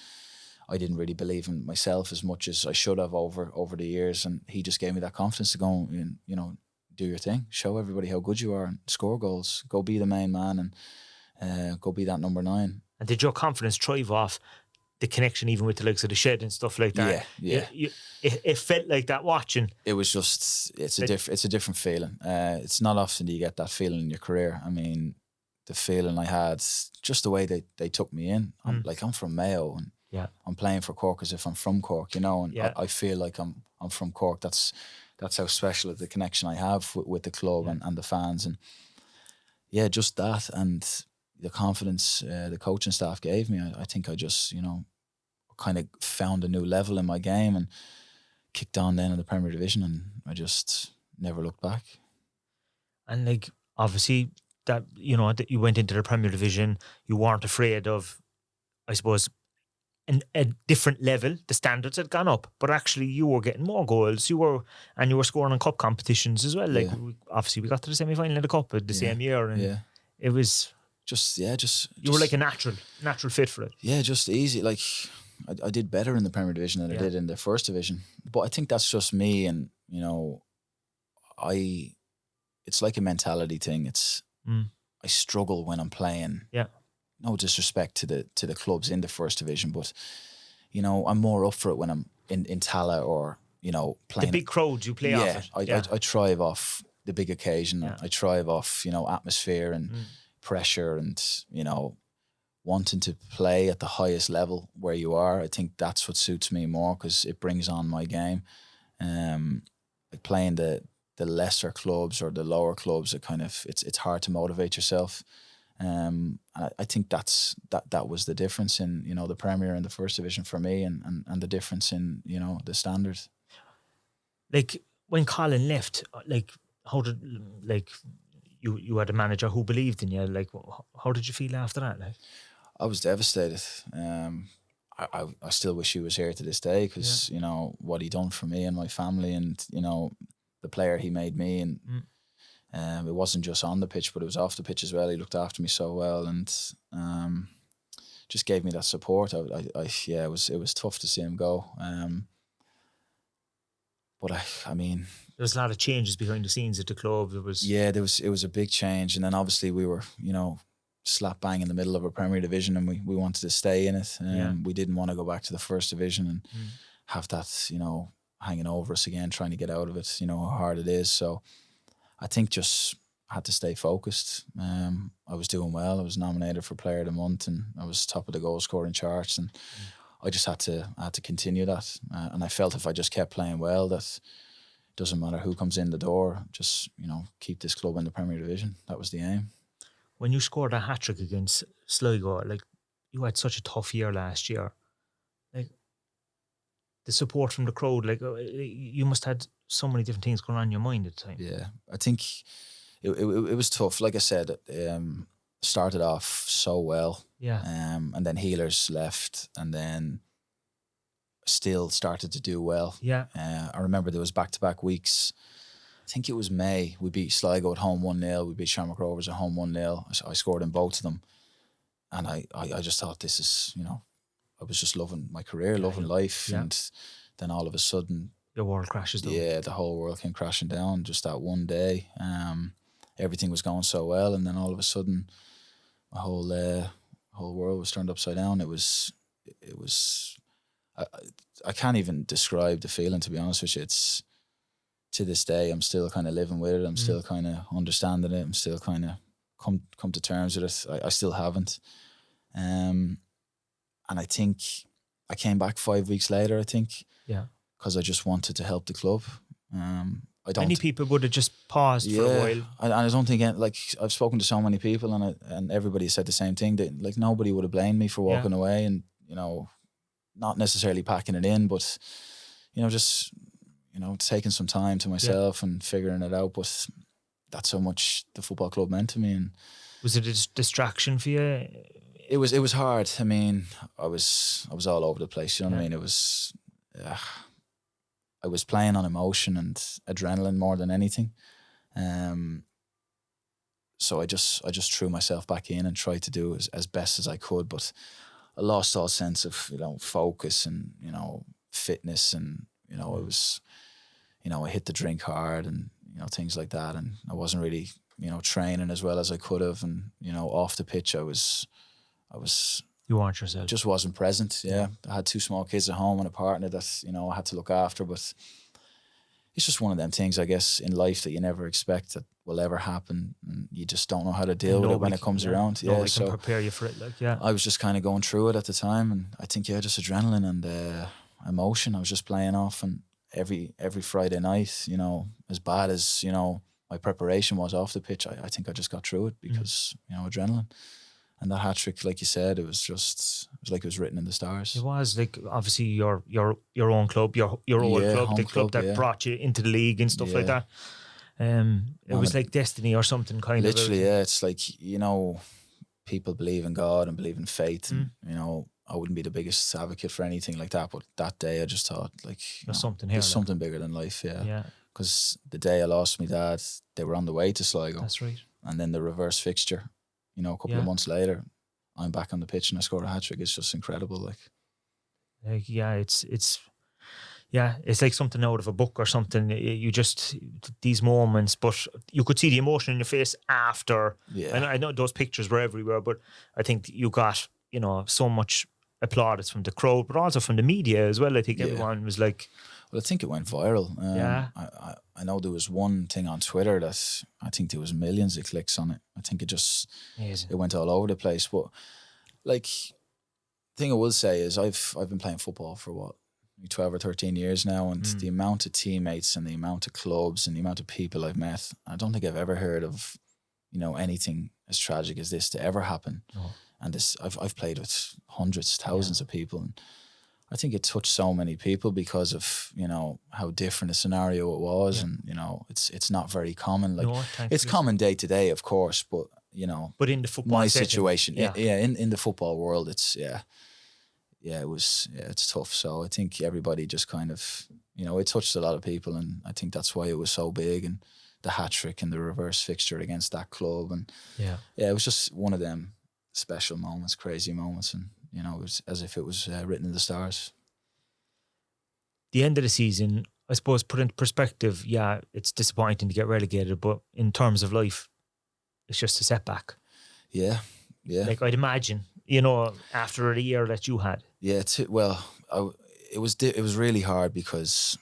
I didn't really believe in myself as much as I should have over the years. And he just gave me that confidence to go and, do your thing, show everybody how good you are, and score goals, go be the main man, and go be that number 9. And did your confidence thrive off the connection even with the likes of the Shed and stuff like that? Yeah. It felt like that watching. It was just, it's a different feeling. It's not often you get that feeling in your career. I mean, the feeling I had, just the way they took me in. I'm from Mayo, and I'm playing for Cork as if I'm from Cork, and I feel like I'm from Cork. That's how special the connection I have with the club and the fans, and just that, and the confidence the coaching staff gave me. I think I just kind of found a new level in my game and kicked on then in the Premier Division, and I just never looked back. And obviously that that you went into the Premier Division, you weren't afraid of, I suppose, a different level. The standards had gone up, but actually you were getting more goals. You were scoring in cup competitions as well. Obviously we got to the semi-final of the cup the same year, and it was just you were like a natural fit for it. Yeah, just easy. I did better in the Premier Division than I did in the First Division, but I think that's just me, and it's like a mentality thing. It's I struggle when I'm playing. Yeah. No disrespect to the clubs in the First Division, but I'm more up for it when I'm in Tala or playing the big crowds you play off it. I thrive off the big occasion. I thrive off atmosphere and pressure, and wanting to play at the highest level where you are. I think that's what suits me more, because it brings on my game. Like playing the lesser clubs or the lower clubs, it's hard to motivate yourself. And I think that was the difference in the Premier and the First Division for me, and the difference in the standards. Like when Colin left, how did you had a manager who believed in you? How did you feel after that? I was devastated. I still wish he was here to this day, because what he done for me and my family, and the player he made me, and It wasn't just on the pitch, but it was off the pitch as well. He looked after me so well, and just gave me that support. Yeah, it was tough to see him go. But I mean, there was a lot of changes behind the scenes at the club. It was a big change, and then obviously we were, slap bang in the middle of a Premier Division, and we wanted to stay in it. We didn't want to go back to the First Division and have that, hanging over us again, trying to get out of it. How hard it is. So I think just had to stay focused. I was doing well. I was nominated for Player of the Month, and I was top of the goal scoring charts, and I just had to continue that. And I felt if I just kept playing well, that doesn't matter who comes in the door, just keep this club in the Premier Division. That was the aim. When you scored a hat-trick against Sligo, like, you had such a tough year last year. Like, the support from the crowd, like, you must have had so many different things going on in your mind at the time. Yeah, I think it was tough. Like I said, started off so well. Yeah. And then Healers left, and then still started to do well. Yeah. I remember there was back-to-back weeks. I think it was May. We beat Sligo at home 1-0. We beat Shamrock Rovers at home 1-0. I scored in both of them. And I just thought, this is, I was just loving my career, loving life. Yeah. And then all of a sudden, your world crashes down. Yeah, the whole world came crashing down just that one day. Everything was going so well, and then all of a sudden, my whole world was turned upside down. It was. I can't even describe the feeling, to be honest with you. It's, to this day, I'm still kind of living with it. I'm still kind of understanding it. I'm still kind of come to terms with it. I still haven't. And I think I came back 5 weeks later, I think. Yeah. Because I just wanted to help the club. Many people would have just paused for a while. I don't think, like, I've spoken to so many people, and everybody said the same thing. That, like, nobody would have blamed me for walking away, and not necessarily packing it in, but just taking some time to myself and figuring it out. But that's how much the football club meant to me. And was it a distraction for you? It was hard. I mean, I was all over the place. You know what I mean? It was. I was playing on emotion and adrenaline more than anything. So I just threw myself back in and tried to do as best as I could, but I lost all sense of, focus and, fitness, and, it was, I hit the drink hard and, things like that. And I wasn't really, training as well as I could have. And, off the pitch, I was. You weren't yourself. Just wasn't present. Yeah, I had 2 small kids at home and a partner that I had to look after. But it's just one of them things, I guess, in life that you never expect that will ever happen, and you just don't know how to deal with it when it comes around. Nobody can prepare you for it. I was just kind of going through it at the time, and I think just adrenaline and emotion. I was just playing off, and every Friday night, as bad as my preparation was off the pitch, I think I just got through it because adrenaline. And that hat trick, like you said, it was like it was written in the stars. It was, like, obviously your own club, your old club, the club that brought you into the league and stuff like that. It was like destiny or something, kind of. Literally, yeah. It's like, people believe in God and believe in faith, and I wouldn't be the biggest advocate for anything like that, but that day I just thought, like, there's something here. There's something bigger than life, yeah. Because the day I lost my dad, they were on the way to Sligo. That's right. And then the reverse fixture. A couple of months later, I'm back on the pitch and I scored a hat-trick. It's just incredible. It's like something out of a book or something. You just, these moments, but you could see the emotion in your face after. Yeah. And I know those pictures were everywhere, but I think you got, so much applaudits from the crowd, but also from the media as well. I think everyone was like... Well, I think it went viral. I know there was one thing on Twitter that I think there was millions of clicks on it. I think it went all over the place. But, like, the thing I will say is I've been playing football for 12 or 13 years now, and the amount of teammates and the amount of clubs and the amount of people I've met, I don't think I've ever heard of, anything as tragic as this to ever happen. Oh. And this, I've played with hundreds, thousands of people, and I think it touched so many people because of, how different a scenario it was. And, it's not very common. Like, it's common day to day, of course, but, but in the football my situation, in the football world, it's, it's tough. So I think everybody just kind of, it touched a lot of people, and I think that's why it was so big, and the hat trick and the reverse fixture against that club, and yeah, it was just one of them special moments, crazy moments, and you know, it was as if it was written in the stars. The end of the season, I suppose, put into perspective, yeah, it's disappointing to get relegated, but in terms of life, it's just a setback. Yeah. Like I'd imagine, you know, after a year that you had. Yeah. It was really hard because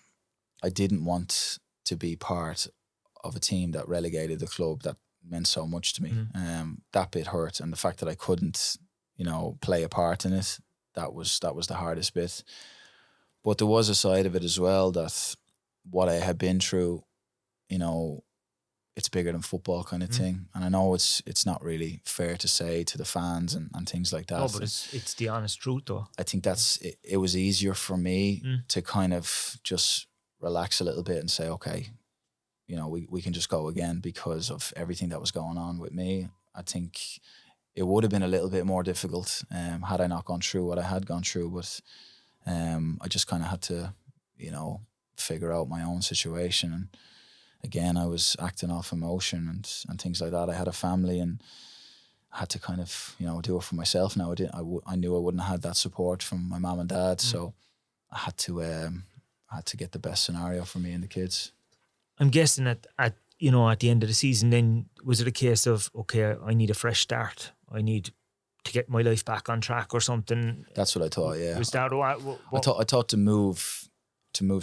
I didn't want to be part of a team that relegated the club that meant so much to me. That bit hurt, and the fact that I couldn't, you know, play a part in it, that was the hardest bit. But there was a side of it as well, that what I had been through, you know, it's bigger than football kind of thing. And I know it's not really fair to say to the fans and things like that. No, but it's the honest truth though. I think that's it was easier for me to kind of just relax a little bit and say, okay, you know, we can just go again, because of everything that was going on with me. I think it would have been a little bit more difficult had I not gone through what I had gone through. But I just kind of had to, you know, figure out my own situation. And again, I was acting off emotion and things like that. I had a family and I had to kind of, you know, do it for myself now. I knew I wouldn't have had that support from my mum and dad, so I had to get the best scenario for me and the kids. I'm guessing at the end of the season, then was it a case of, okay, I need a fresh start, I need to get my life back on track or something? That's what I thought. Yeah, was that what? I thought to move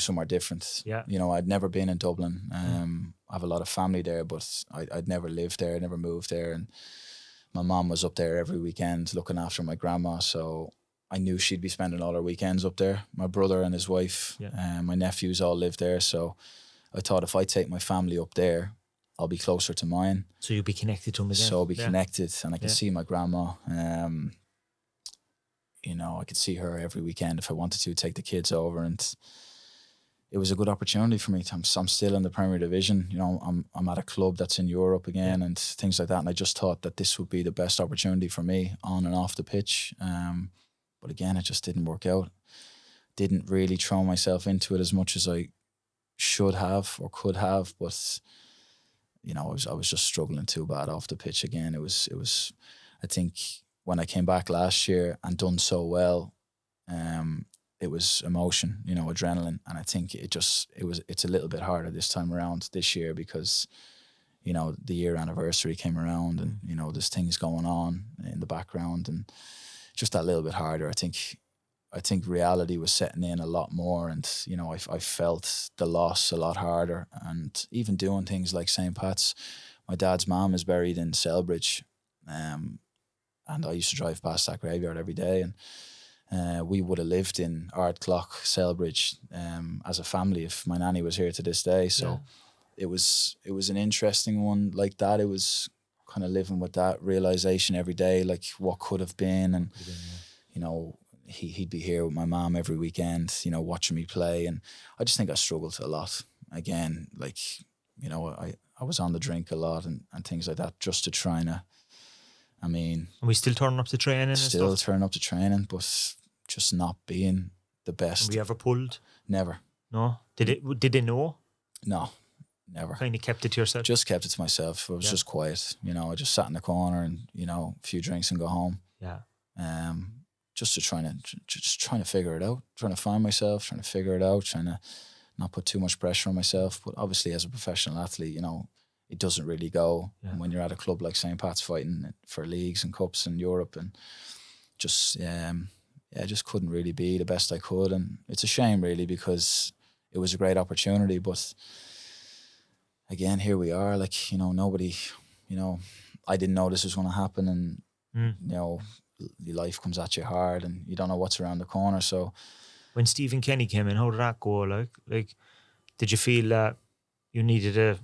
somewhere different. Yeah, you know, I'd never been in Dublin. I have a lot of family there, but I'd never lived there, never moved there, and my mom was up there every weekend looking after my grandma, so I knew she'd be spending all her weekends up there. My brother and his wife, my nephews all live there, so I thought if I take my family up there, I'll be closer to mine. So you'll be connected to them again. So I'll be connected, and I can see my grandma. You know, I could see her every weekend if I wanted to, take the kids over, and it was a good opportunity for me. I'm still in the Premier Division. You know, I'm at a club that's in Europe again and things like that. And I just thought that this would be the best opportunity for me on and off the pitch. But again, it just didn't work out. Didn't really throw myself into it as much as I should have or could have. But you know, I was just struggling too bad off the pitch again. It was. I think when I came back last year and done so well, it was emotion, you know, adrenaline, and I think it's a little bit harder this time around this year because, you know, the year anniversary came around and you know there's things going on in the background and just that little bit harder. I think reality was setting in a lot more, and you know I felt the loss a lot harder. And even doing things like St. Pat's, my dad's mom is buried in Selbridge, and I used to drive past that graveyard every day, and we would have lived in Ardclough, Selbridge, as a family if my nanny was here to this day. So it was an interesting one like that. It was kind of living with that realization every day, like what could have been, and you know. He'd be here with my mom every weekend, you know, watching me play. And I just think I struggled a lot. Again, like, you know, I was on the drink a lot and things like that just to try and, and we still turning up to training Still turning up to training, but just not being the best. Were you ever pulled? Never. No? Did they know? No, never. Kind of kept it to yourself? Just kept it to myself. I was just quiet. You know, I just sat in the corner and, you know, a few drinks and go home. Yeah. Just trying to figure it out, trying to find myself, trying to figure it out, trying to not put too much pressure on myself. But obviously, as a professional athlete, you know, it doesn't really go. And when you're at a club like St. Pat's fighting for leagues and cups in Europe, and just I just couldn't really be the best I could, and it's a shame really because it was a great opportunity. But again, here we are. Like, you know, nobody, you know, I didn't know this was going to happen, and you know. Your life comes at you hard and you don't know what's around the corner. So when Stephen Kenny came in, how did that go? Like did you feel that you needed to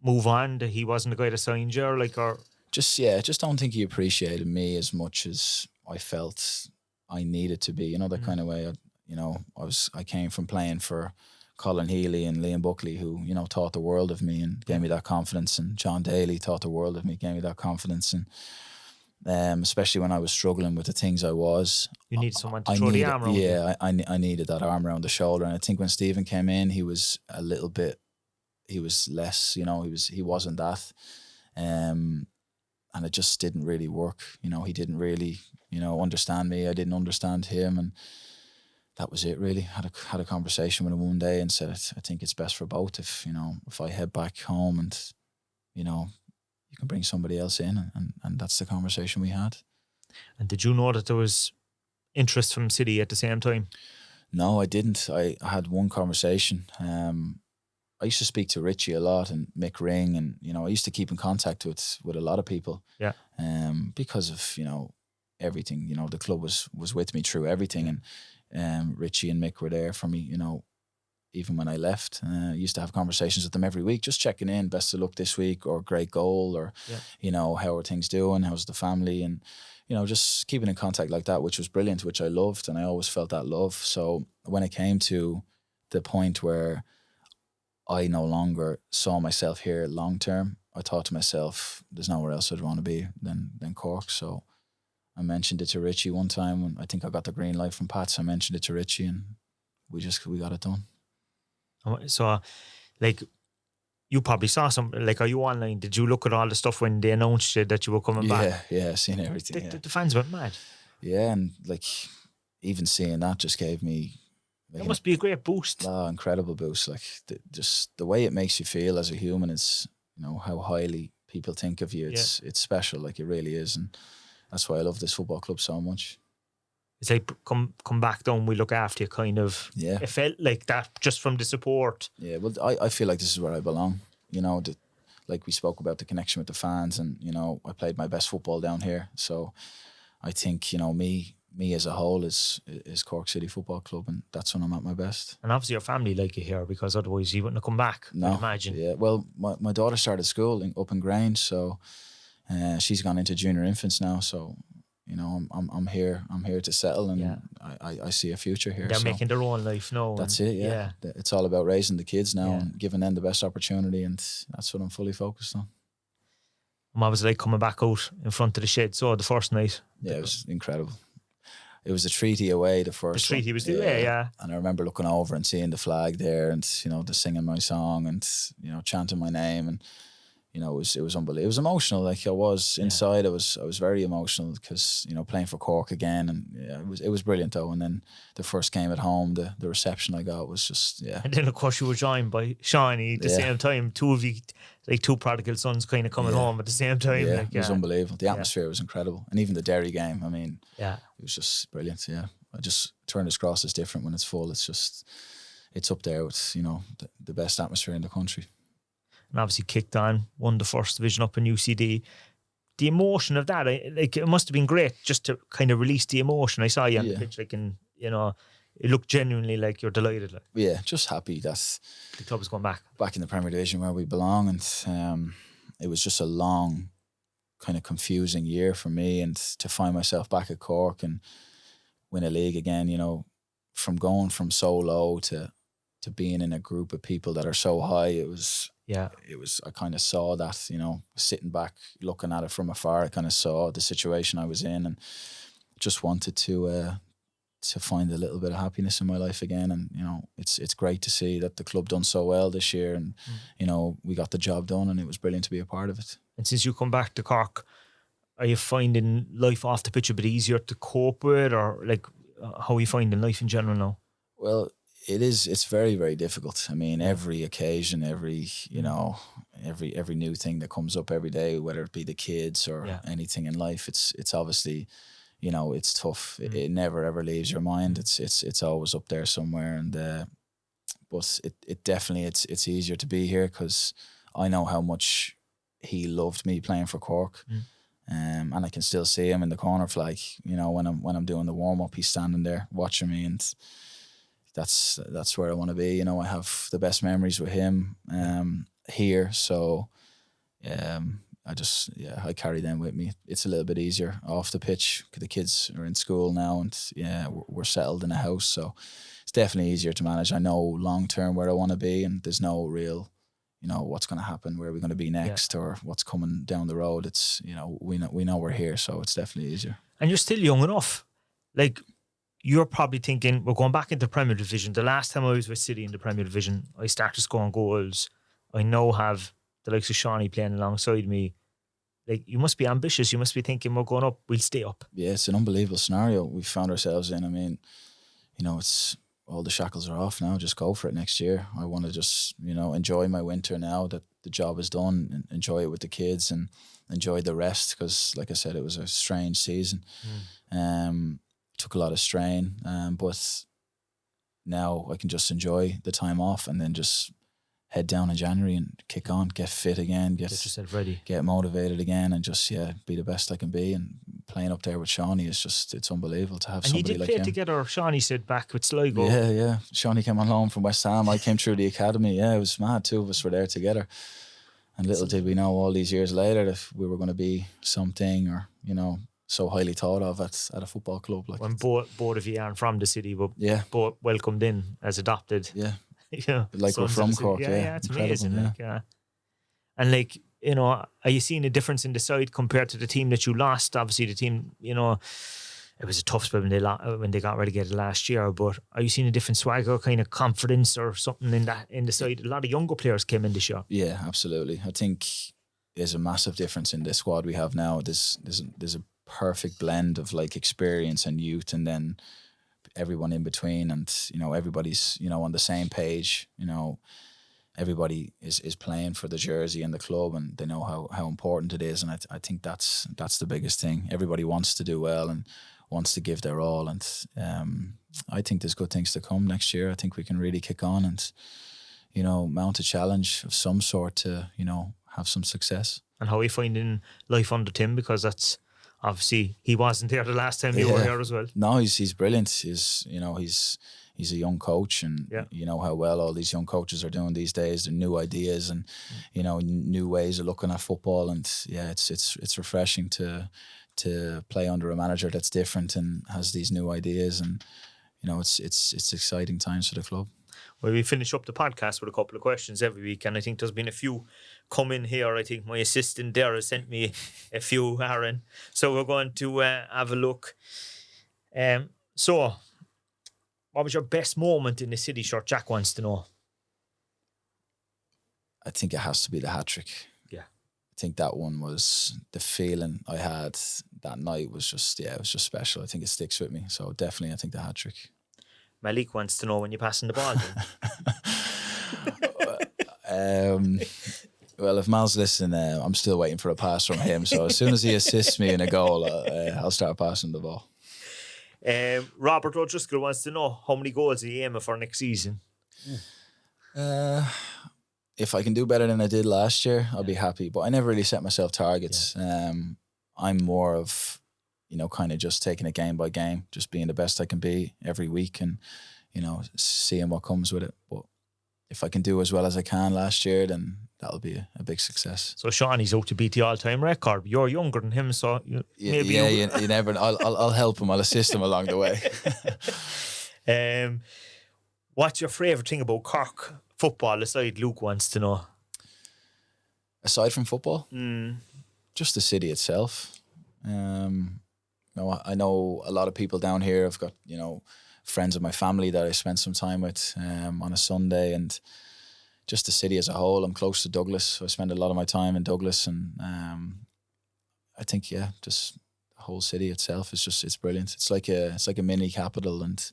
move on, that he wasn't the guy that signed you, or just don't think he appreciated me as much as I felt I needed to be, you know, that kind of way. I came from playing for Colin Healy and Liam Buckley, who, you know, taught the world of me and gave me that confidence, and John Daly taught the world of me, gave me that confidence, and especially when I was struggling with the things I was. You need someone to throw the arm around. Yeah, I needed that arm around the shoulder. And I think when Stephen came in, he was a little bit he was less, he wasn't that. And it just didn't really work. He didn't really, understand me. I didn't understand him. And that was it, really. Had a conversation with him one day and said, I think it's best for both if I head back home and, you can bring somebody else in. And that's the conversation we had. And did you know that there was interest from City at the same time? No, I didn't. I had one conversation. I used to speak to Richie a lot and Mick Ring, and I used to keep in contact with a lot of people. Yeah. Because of everything. The club was with me through everything, and Richie and Mick were there for me. Even when I left, I used to have conversations with them every week, just checking in. Best of luck this week, or great goal, or how are things doing? How's the family? And just keeping in contact like that, which was brilliant, which I loved, and I always felt that love. So when it came to the point where I no longer saw myself here long term, I thought to myself, there's nowhere else I'd want to be than Cork. So I mentioned it to Richie one time when I think I got the green light from Pats. I mentioned it to Richie, and we got it done. So, you probably saw some, are you online? Did you look at all the stuff when they announced it that you were coming back? Yeah, I've seen everything. The fans went mad. Yeah, and even seeing that just gave me... It must be a great boost. Oh, incredible boost. Just the way it makes you feel as a human is, how highly people think of you. It's special, it really is. And that's why I love this football club so much. It's come back down, we look after you, kind of. Yeah. It felt like that just from the support. Yeah, well, I feel like this is where I belong. Like we spoke about the connection with the fans, and, I played my best football down here. So I think, me as a whole is Cork City Football Club, and that's when I'm at my best. And obviously your family like you here, because otherwise you wouldn't have come back, no, I'd imagine. Yeah, well, my daughter started school up in Grange, so she's gone into junior infants now, so I'm here to settle, and I see a future here. They're making their own life now. That's it, yeah. It's all about raising the kids now and giving them the best opportunity, and that's what I'm fully focused on. What was it like coming back out in front of the shed? So the first night? Yeah, it was incredible. It was the treaty away, the first one. The treaty was the way, yeah. And I remember looking over and seeing the flag there, and the singing my song, and chanting my name, and it was unbelievable. It was emotional. I was inside. I was very emotional because playing for Cork again, and it was brilliant though. And then the first game at home, the reception I got was just And then of course you were joined by Seani at the same time. Two of you, two prodigal sons, kind of coming home at the same time. Yeah, it was unbelievable. The atmosphere was incredible, and even the Derry game. I mean, it was just brilliant. Yeah, I just Turner's Cross is different when it's full. It's up there with the best atmosphere in the country. And obviously kicked on, won the first division up in UCD. The emotion of that, it must have been great just to kind of release the emotion. I saw you on the pitch, and it looked genuinely like you're delighted. Yeah, just happy that the club is going back in the Premier Division where we belong, and it was just a long, kind of confusing year for me, and to find myself back at Cork and win a league again. From going from so low to being in a group of people that are so high, it was. I kind of saw that, sitting back, looking at it from afar. I kind of saw the situation I was in, and just wanted to find a little bit of happiness in my life again. And it's great to see that the club done so well this year, and we got the job done, and it was brilliant to be a part of it. And since you come back to Cork, are you finding life off the pitch a bit easier to cope with, or how are you finding life in general now? Well, it's very, very difficult. I mean, every occasion, every new thing that comes up every day, whether it be the kids or anything in life, it's obviously, it's tough. It never ever leaves your mind. It's always up there somewhere. And but it definitely it's easier to be here because I know how much he loved me playing for Cork. And I can still see him in the corner flag. When I'm doing the warm up, he's standing there watching me, and that's where I want to be. I have the best memories with him here, so I carry them with me. It's a little bit easier off the pitch. The kids are in school now, and we're settled in a house, so it's definitely easier to manage. I know long term where I want to be, and there's no real, what's going to happen, where we're going to be next, or what's coming down the road. It's we know we're here, so it's definitely easier. And you're still young enough, You're probably thinking, we're going back into Premier Division. The last time I was with City in the Premier Division, I started scoring goals I now have the likes of Seani playing alongside me. Like, you must be ambitious. You must be thinking, we're going up, we'll stay up. Yeah, it's an unbelievable scenario we found ourselves in. I mean, you know, it's all the shackles are off now. Just go for it next year. I want to just, you know, enjoy my winter now that the job is done, and enjoy it with the kids and enjoy the rest, because, like I said, it was a strange season. Took a lot of strain, but now I can just enjoy the time off and then just head down in January and kick on, get fit again, get yourself ready, get motivated again, and just be the best I can be. And playing up there with Seani is just, it's unbelievable to have somebody like him. And you did play together. Seani said back with Sligo. Yeah. Seani came on loan from West Ham. I came through the academy. Yeah, it was mad. Two of us were there together. And little did we know all these years later that we were going to be something, or, you know, so highly thought of at a football club. Like, when both of you aren't from the city, but both welcomed in as adopted. Yeah. Yeah, like we're from Cork. Yeah, it's amazing. Like, and like, you know, are you seeing a difference in the side compared to the team that you lost? Obviously, the team, you know, it was a tough spell when they got relegated last year. But are you seeing a different swagger, kind of confidence, or something in the side? A lot of younger players came in this year. Yeah, absolutely. I think there's a massive difference in the squad we have now. There's a perfect blend of like experience and youth, and then everyone in between, and, you know, everybody's, you know, on the same page. You know, everybody is playing for the jersey and the club, and they know how important it is. And I think that's the biggest thing. Everybody wants to do well and wants to give their all, and I think there's good things to come next year. I think we can really kick on and, you know, mount a challenge of some sort to, you know, have some success. And how are you finding life under Tim? Because that's obviously, he wasn't there the last time you were here as well. No, he's brilliant. He's a young coach, and you know how well all these young coaches are doing these days. They're new ideas and you know, new ways of looking at football, and it's refreshing to play under a manager that's different and has these new ideas, and you know, it's exciting times for the club. Well, we finish up the podcast with a couple of questions every week, and I think there's been a few come in here. I think my assistant there has sent me a few, Aaron. So we're going to have a look. So, what was your best moment in the City shirt? Jack wants to know. I think it has to be the hat-trick. Yeah. I think that one was, the feeling I had that night was just, it was just special. I think it sticks with me. So definitely, I think the hat-trick. Malik wants to know when you're passing the ball. Well, if Mal's listening, I'm still waiting for a pass from him. So as soon as he assists me in a goal, I'll start passing the ball. Robert O'Driscoll wants to know how many goals are you aiming for next season? If I can do better than I did last year, I'll be happy. But I never really set myself targets. I'm more of, you know, kind of just taking it game by game, just being the best I can be every week, and, you know, seeing what comes with it. But if I can do as well as I can last year, then that'll be a big success. So Seani's out to beat the all-time record. You're younger than him, so you never. I'll help him. I'll assist him along the way. What's your favourite thing about Cork football? Aside, Luke wants to know. Aside from football, just the city itself. I know a lot of people down here. I've got, you know, friends of my family that I spent some time with on a Sunday, and just the city as a whole. I'm close to Douglas, so I spend a lot of my time in Douglas, and I think just the whole city itself is just, it's brilliant. It's like a mini capital, and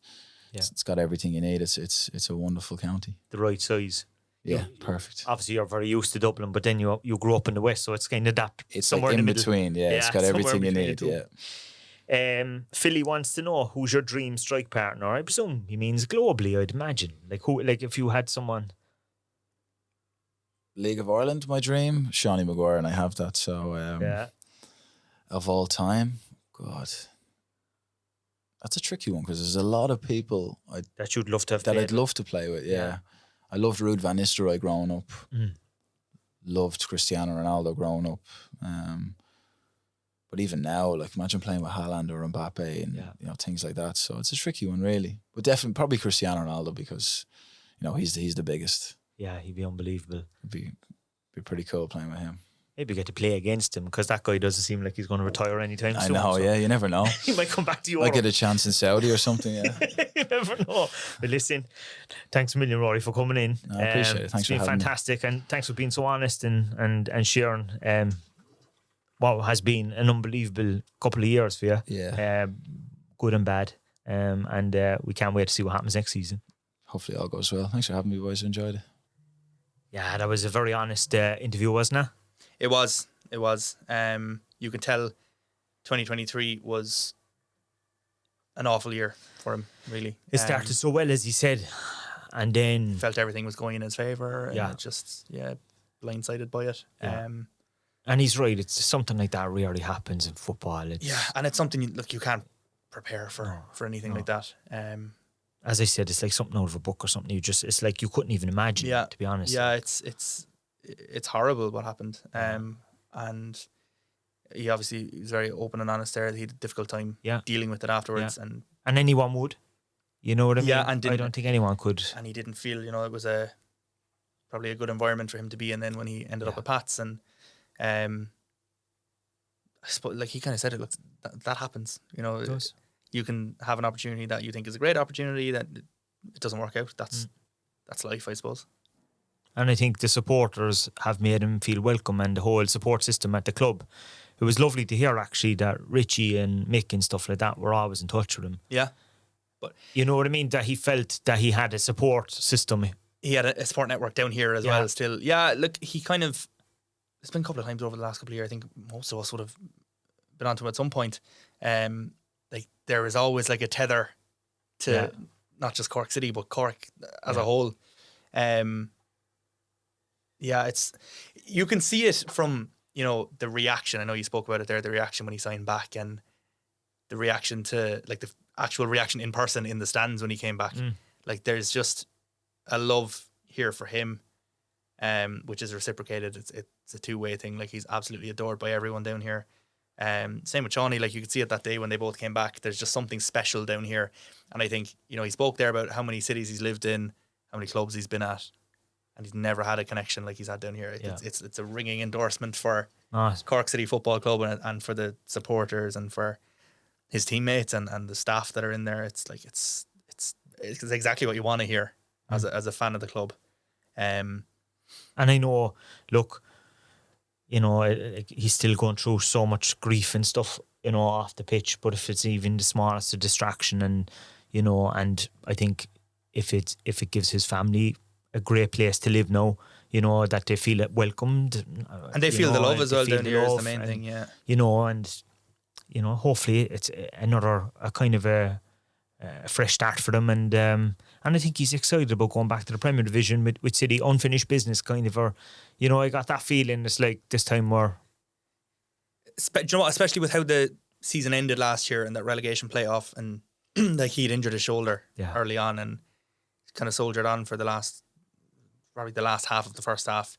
it's got everything you need. It's a wonderful county. The right size. Yeah, perfect. Obviously, you're very used to Dublin, but then you grew up in the west, so it's kind of that. It's somewhere like in the between. Yeah, it's got everything you need. Yeah. Philly wants to know, who's your dream strike partner? I presume he means globally, I'd imagine. Like who? Like if you had someone. League of Ireland, my dream, Seani Maguire, and I have that. So of all time, God, that's a tricky one, because there's a lot of people that you'd love to have that I'd love to play with. Yeah. I loved Ruud van Nistelrooy growing up. Loved Cristiano Ronaldo growing up. But even now, like, imagine playing with Haaland or Mbappe and you know, things like that. So it's a tricky one, really. But definitely, probably Cristiano Ronaldo, because, you know, he's the biggest. Yeah, he'd be unbelievable. It'd be pretty cool playing with him. Maybe get to play against him, because that guy doesn't seem like he's going to retire anytime soon. I know, yeah, you never know. He might come back to you. Might get a chance in Saudi or something, yeah. You never know. But listen, thanks a million, Rory, for coming in. I appreciate it. Thanks for having me. It's been fantastic, and thanks for being so honest and sharing what has been an unbelievable couple of years for you. Yeah. Good and bad. And we can't wait to see what happens next season. Hopefully all goes well. Thanks for having me, boys. I enjoyed it. Yeah, that was a very honest interview, wasn't it? It was. You can tell 2023 was an awful year for him, really. It started so well, as he said, and then felt everything was going in his favour. Yeah. And just blindsided by it. Yeah. And he's right. It's something like that rarely happens in football. And it's something you can't prepare for anything like that. As I said, it's like something out of a book or something. It's like you couldn't even imagine. To be honest. Yeah, it's horrible what happened. And he obviously was very open and honest there. He had a difficult time dealing with it afterwards. Yeah. And anyone would. You know what I mean? Yeah, and I don't think anyone could. And he didn't feel, it was probably a good environment for him to be in then when he ended up at Pats. And I suppose, like he kind of said it, look, that happens. It does. You can have an opportunity that you think is a great opportunity that it doesn't work out. That's life, I suppose. And I think the supporters have made him feel welcome, and the whole support system at the club. It was lovely to hear, actually, that Richie and Mick and stuff like that were always in touch with him. Yeah. But you know what I mean? That he felt that he had a support system. He had a support network down here as well still. Yeah, look, he kind of... It's been a couple of times over the last couple of years. I think most of us would have been onto him at some point. Like there is always like a tether to not just Cork City, but Cork as a whole. It's you can see it from the reaction. I know you spoke about it there, the reaction when he signed back, and the reaction to like the actual reaction in person in the stands when he came back. Like there's just a love here for him, which is reciprocated. It's a two-way thing. Like he's absolutely adored by everyone down here. Same with Seani, like you could see it that day when they both came back. There's just something special down here. And I think, he spoke there about how many cities he's lived in, how many clubs he's been at, and he's never had a connection like he's had down here. It's a ringing endorsement for Cork City Football Club and for the supporters and for his teammates and the staff that are in there. It's like it's exactly what you want to hear as a fan of the club. And I know, look, he's still going through so much grief and stuff, off the pitch. But if it's even the smallest of distraction, and and I think if it gives his family a great place to live now, that they feel welcomed, and they feel the love as well down here is the main thing, yeah. Hopefully it's a kind of a fresh start for them, and I think he's excited about going back to the Premier Division with City, unfinished business kind of, or I got that feeling. It's like this time we're especially with how the season ended last year and that relegation playoff, and like he'd injured his shoulder early on and kind of soldiered on for probably the last half of the first half,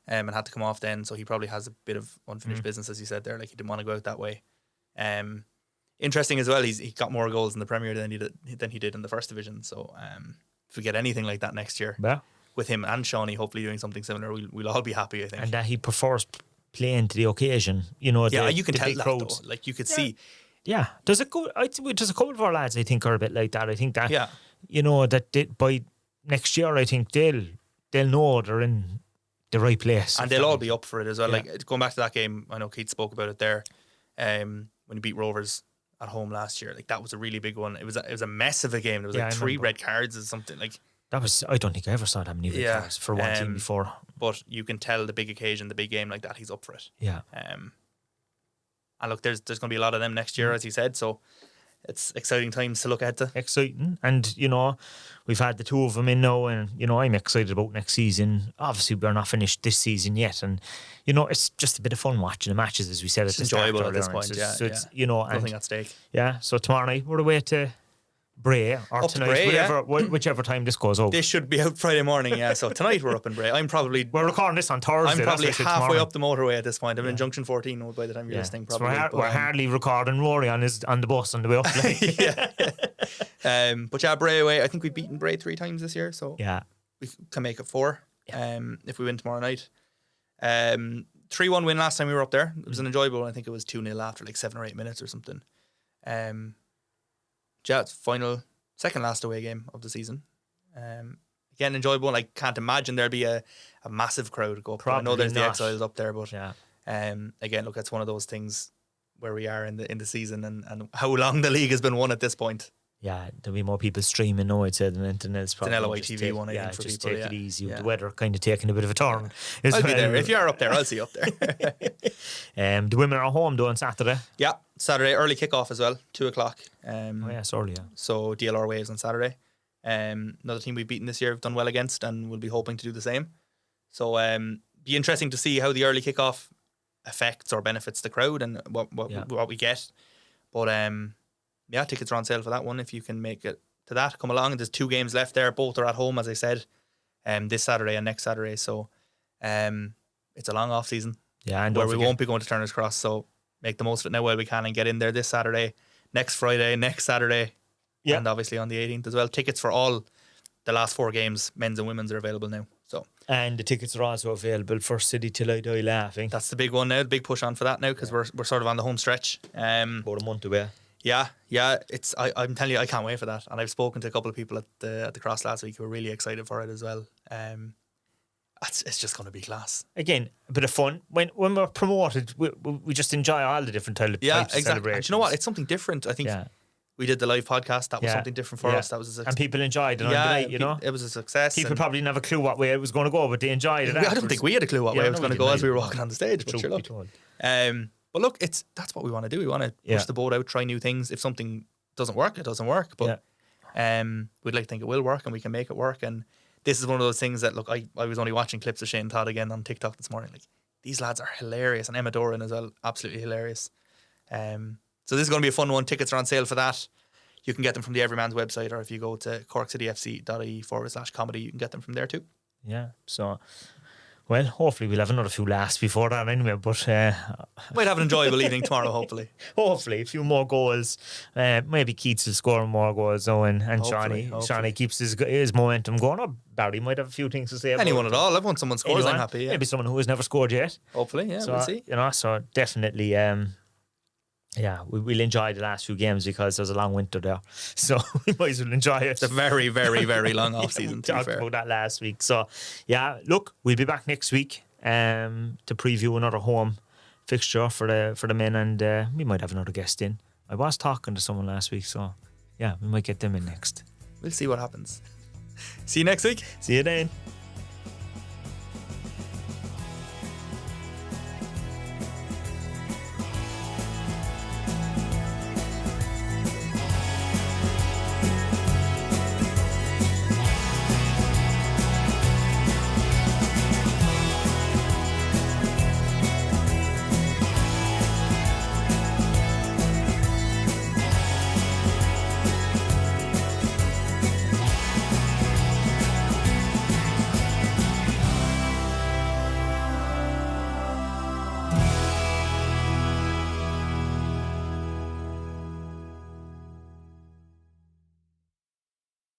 and had to come off then, so he probably has a bit of unfinished business, as you said there. Like he didn't want to go out that way. Interesting as well, he got more goals in the Premier than he did in the First Division. So if we get anything like that next year with him and Seani hopefully doing something similar, we'll all be happy, I think. And that he prefers playing to the occasion. You can tell that though. Like you could see. Yeah, there's a couple of our lads I think are a bit like that. I think that that by next year I think they'll know they're in the right place, and they'll all be up for it as well. Like going back to that game, I know Keith spoke about it there. When he beat Rovers at home last year, like that was a really big one. It was a mess of a game. There was like 3 red cards or something. Like that was. I don't think I ever saw that many red cards for one team before. But you can tell the big occasion, the big game like that, he's up for it. Yeah. And look, there's going to be a lot of them next year, as he said. So it's exciting times to look ahead to. Exciting, and we've had the 2 of them in now, and I'm excited about next season. Obviously, we're not finished this season yet, and it's just a bit of fun watching the matches, as we said. It's enjoyable at this point. So it's nothing at stake. Yeah. So tomorrow night we're away to Bray, or up tonight, to Bray, whichever time this goes out. This should be out Friday morning, yeah. So tonight we're up in Bray. We're recording this on Thursday. I'm probably halfway up the motorway at this point. I'm in Junction 14 by the time you're listening. Probably. So we're hardly recording Rory on the bus on the way up. But Bray away. I think we've beaten Bray 3 times this year, so we can make it 4. If we win tomorrow night. 3-1 win last time we were up there. It was an enjoyable one. I think it was 2-0 after like 7 or 8 minutes or something. It's second last away game of the season. Again, enjoyable. I can't imagine there'll be a massive crowd go up. I know there's the Exiles up there, but again, look, it's one of those things where we are in the season and how long the league has been won at this point. Yeah, there'll be more people streaming now, I'd say, than anything else. It's an LOI TV one, I think, for just people. Take it easy. The weather kind of taking a bit of a turn. I'll be there. If you're up there, I'll see you up there. The women are home, though, on Saturday. Yeah, Saturday, early kickoff as well, 2:00. It's early, yeah. So DLR Waves on Saturday. Another team we've beaten this year, have done well against, and we'll be hoping to do the same. So be interesting to see how the early kickoff affects or benefits the crowd and what we get. But tickets are on sale for that one. If you can make it to that, come along. And there's 2 games left there. Both are at home, as I said, this Saturday and next Saturday. So it's a long off season. Yeah, and where we won't be going to Turner's Cross. So make the most of it now while we can and get in there this Saturday, next Friday, next Saturday, and obviously on the 18th as well. Tickets for all the last 4 games, men's and women's, are available now. So and the tickets are also available for City Till I Die Laughing. That's the big one now. The big push on for that now because we're sort of on the home stretch. About a month away. Yeah. I'm telling you, I can't wait for that. And I've spoken to a couple of people at the Cross last week who are really excited for it as well. It's just going to be class. Again, a bit of fun. When we're promoted, we just enjoy all the different types of celebrations. And you know what? It's something different. I think we did the live podcast. That was something different for us. That was and people enjoyed it on the night, you know. It was a success. People probably didn't have a clue what way it was going to go, but they enjoyed it. I don't think we had a clue what way it was going to go as we were walking on the stage. But sure, look. But look, that's what we want to do. We want to push the boat out, try new things. If something doesn't work, it doesn't work. But we'd like to think it will work and we can make it work. And this is one of those things that, look, I was only watching clips of Shane Todd again on TikTok this morning. Like, these lads are hilarious. And Emma Doran as well, absolutely hilarious. So this is going to be a fun one. Tickets are on sale for that. You can get them from the Everyman's website, or if you go to corkcityfc.ie/comedy, you can get them from there too. Yeah, so... Well, hopefully we'll have another few laughs before that anyway, but... might have an enjoyable evening tomorrow, hopefully. Hopefully, a few more goals. Maybe Keats will score more goals, and Seani keeps his momentum going up. Barry might have a few things to say about anyone at all. Everyone, someone scores, I'm happy. Yeah. Maybe someone who has never scored yet. Hopefully, yeah, so, we'll see. You know, so definitely... we'll enjoy the last few games because there's a long winter there. So we might as well enjoy it. It's a very, very, very long off-season, we talked about that last week. So, look, we'll be back next week to preview another home fixture for the men, and we might have another guest in. I was talking to someone last week, so, we might get them in next. We'll see what happens. See you next week. See you then.